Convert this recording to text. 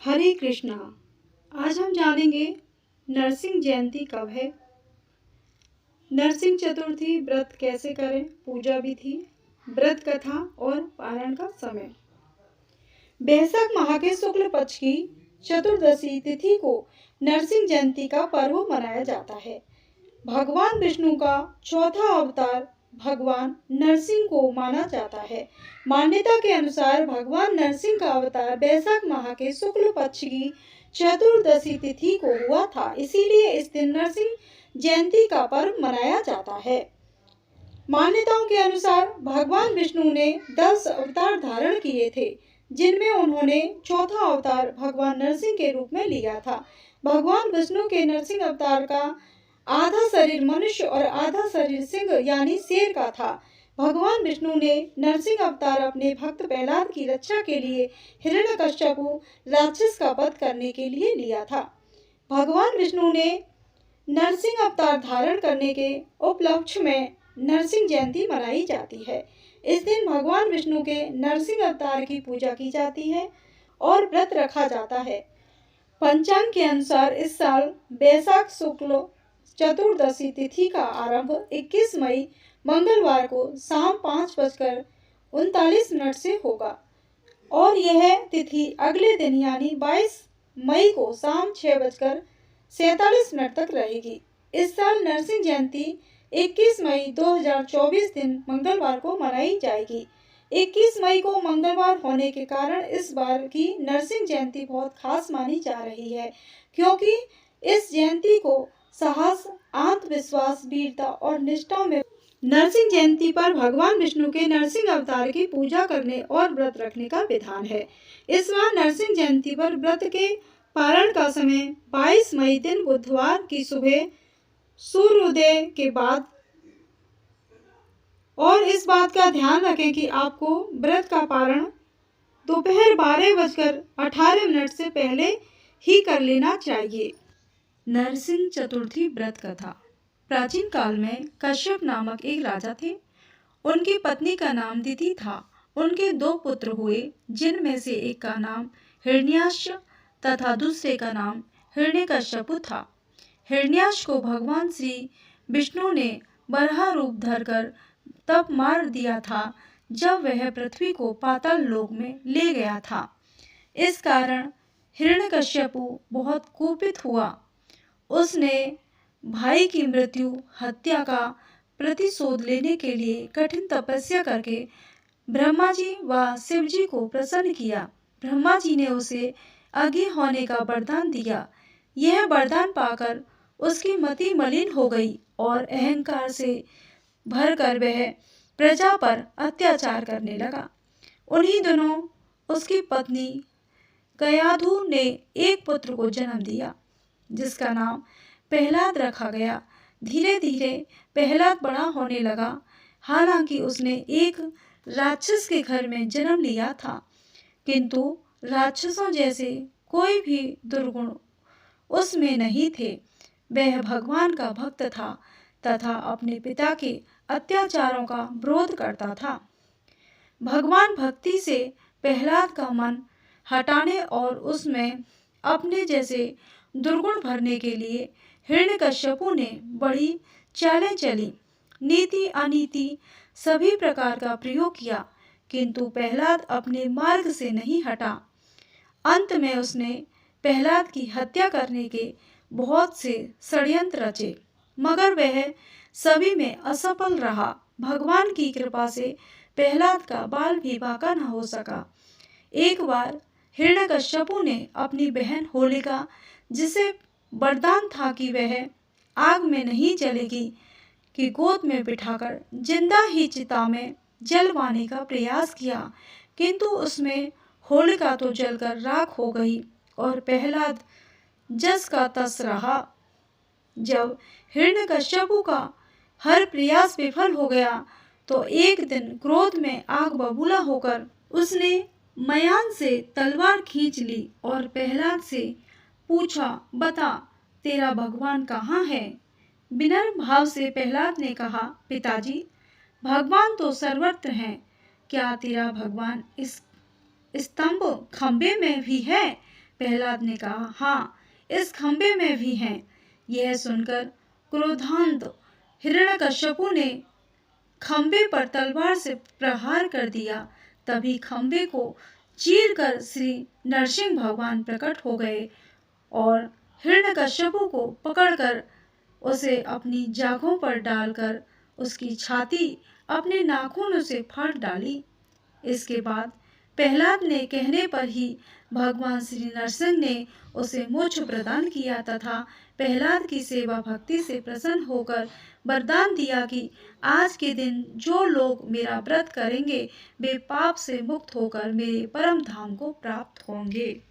हरे कृष्णा। आज हम जानेंगे नरसिंह जयंती कब है, नरसिंह चतुर्थी व्रत कैसे करें, पूजा विधि, व्रत कथा और पारण का समय। बैसाख माह के शुक्ल पक्ष की चतुर्दशी तिथि को नरसिंह जयंती का पर्व मनाया जाता है। भगवान विष्णु का चौथा अवतार भगवान नरसिंह को माना जाता है। मान्यता के अनुसार भगवान नरसिंह का अवतार बैसाख माह के शुक्ल पक्ष की चतुर्दशी तिथि को हुआ था, इसीलिए इस दिन नरसिंह जयंती का पर्व मनाया जाता है। मान्यताओं के अनुसार भगवान विष्णु ने 10 अवतार धारण किए थे, जिनमें उन्होंने चौथा अवतार भगवान नरसिंह के रूप में लिया था। भगवान विष्णु के नरसिंह अवतार का आधा शरीर मनुष्य और आधा शरीर सिंह यानी शेर का था। भगवान विष्णु ने नरसिंह अवतार अपने भक्त प्रहलाद की रक्षा के लिए हिरण्यकश्यपु राक्षस का वध करने के लिए लिया था। भगवान विष्णु ने नरसिंह अवतार धारण करने के उपलक्ष्य में नरसिंह जयंती मनाई जाती है। इस दिन भगवान विष्णु के नरसिंह अवतार की पूजा की जाती है और व्रत रखा जाता है। पंचांग के अनुसार इस साल बैसाख शुक्ल चतुर्दशी तिथि का आरंभ 21 मई मंगलवार को शाम 5:39 से होगा और यह तिथि अगले दिन यानी 22 मई को शाम 6:47 तक रहेगी। इस साल नरसिंह जयंती 21 मई 2024 दिन मंगलवार को मनाई जाएगी। 21 मई को मंगलवार होने के कारण इस बार की नरसिंह जयंती बहुत खास मानी जा रही है, क्योंकि इस जयंती को साहस, आत्मविश्वास, वीरता और निष्ठा में नरसिंह जयंती पर भगवान विष्णु के नरसिंह अवतार की पूजा करने और व्रत रखने का विधान है। इस बार नरसिंह जयंती पर व्रत के पारण का समय 22 मई दिन बुधवार की सुबह सूर्योदय के बाद, और इस बात का ध्यान रखें कि आपको व्रत का पारण दोपहर 12:18 से पहले ही कर लेना चाहिए। नरसिंह चतुर्थी व्रत कथा। प्राचीन काल में कश्यप नामक एक राजा थे। उनकी पत्नी का नाम दिति था। उनके 2 पुत्र हुए, जिनमें से एक का नाम हिरण्याक्ष तथा दूसरे का नाम हिरण्यकश्यपु था। हिरण्याक्ष को भगवान श्री विष्णु ने बराह रूप धरकर तब मार दिया था, जब वह पृथ्वी को पाताल लोक में ले गया था। इस कारण हिरण्यकश्यपु बहुत कुपित हुआ। उसने भाई की मृत्यु हत्या का प्रतिशोध लेने के लिए कठिन तपस्या करके ब्रह्मा जी व शिव जी को प्रसन्न किया। ब्रह्मा जी ने उसे अग्नि होने का वरदान दिया। यह वरदान पाकर उसकी मति मलिन हो गई और अहंकार से भरकर वह प्रजा पर अत्याचार करने लगा। उन्हीं दिनों उसकी पत्नी कयाधु ने एक पुत्र को जन्म दिया, जिसका नाम प्रहलाद रखा गया। धीरे धीरे प्रहलाद बड़ा होने लगा। हालांकि उसने एक राक्षस के घर में जन्म लिया था, किंतु राक्षसों जैसे कोई भी दुर्गुण उसमें नहीं थे। वह भगवान का भक्त था तथा अपने पिता के अत्याचारों का विरोध करता था। भगवान भक्ति से प्रहलाद का मन हटाने और उसमें अपने जैसे दुर्गुण भरने के लिए हिरण्यकश्यपु ने बड़ी चालें चली। नीति अनीति सभी प्रकार का प्रयोग किया, किंतु प्रहलाद अपने मार्ग से नहीं हटा। अंत में उसने प्रहलाद की हत्या करने के बहुत से षड्यंत्र रचे, मगर वह सभी में असफल रहा। भगवान की कृपा से प्रहलाद का बाल भी बांका न हो सका। एक बार हिरण्यकश्यपु ने अपनी बहन होलिका, जिसे वरदान था कि वह आग में नहीं जलेगी, की गोद में बिठाकर जिंदा ही चिता में जलवाने का प्रयास किया, किंतु उसमें होलिका तो जलकर राख हो गई और प्रहलाद जस का तस रहा। जब हिरण्यकश्यपु का हर प्रयास विफल हो गया, तो एक दिन क्रोध में आग बबूला होकर उसने मयान से तलवार खींच ली और प्रहलाद से पूछा, बता तेरा भगवान कहाँ है? विनम्र भाव से प्रहलाद ने कहा, पिताजी, भगवान तो सर्वत्र हैं। क्या तेरा भगवान इस स्तंभ खंबे में भी है? प्रहलाद ने कहा, हाँ, इस खंबे में भी हैं। यह सुनकर क्रोधान्त हिरण्यकश्यपु ने खंबे पर तलवार से प्रहार कर दिया। तभी खंबे को चीरकर श्री नरसिंह भगवान प्रकट हो गए और हिरण्यकश्यपु को पकड़कर उसे अपनी जांघों पर डालकर उसकी छाती अपने नाखूनों से फाड़ डाली। इसके बाद प्रहलाद ने कहने पर ही भगवान श्री नरसिंह ने उसे मोक्ष प्रदान किया तथा प्रहलाद की सेवा भक्ति से प्रसन्न होकर वरदान दिया कि आज के दिन जो लोग मेरा व्रत करेंगे वे पाप से मुक्त होकर मेरे परम धाम को प्राप्त होंगे।